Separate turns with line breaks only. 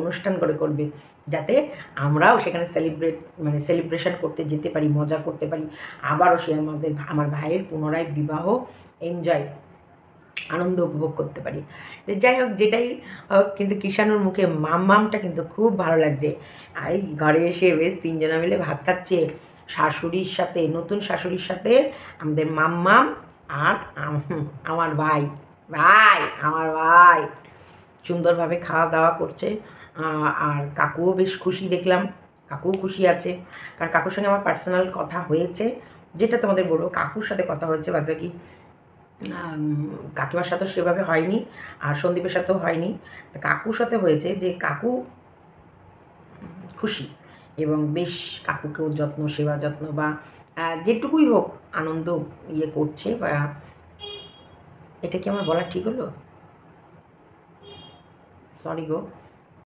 অনুষ্ঠান করে করবে, যাতে আমরাও সেখানে সেলিব্রেশন করতে যেতে পারি, মজা করতে পারি, আবারও সে আমার ভাইয়ের পুনরায় বিবাহ এনজয় আনন্দ উপভোগ করতে পারি। যাই হোক, যেটাই হোক, কিন্তু কৃষাণুর মুখে মামটা কিন্তু খুব ভালো লাগছে। এই ঘরে এসে বেশ তিনজনা মিলে ভাত খাচ্ছে, শাশুড়ির সাথে, নতুন শাশুড়ির সাথে আমাদের মাম্মাম আর আমার ভাই আমার ভাই সুন্দরভাবে খাওয়া দাওয়া করছে। আর কাকুও বেশ খুশি দেখলাম, কাকুও খুশি আছে, কারণ কাকুর সঙ্গে আমার পার্সোনাল কথা হয়েছে, যেটা তোমাদের বলবো। কাকুর সাথে কথা হয়েছে, বাদ বাকি কাকিমার সাথেও সেভাবে হয়নি, আর সন্দীপের সাথেও হয়নি। কাকুর সাথে হয়েছে যে কাকু খুশি, এবং বেশ কাকুকেও সেবা যত্ন বা যেটুকুই হোক আনন্দ করছে। বা এটা কি আমার বলা ঠিক হলো? সরি গো।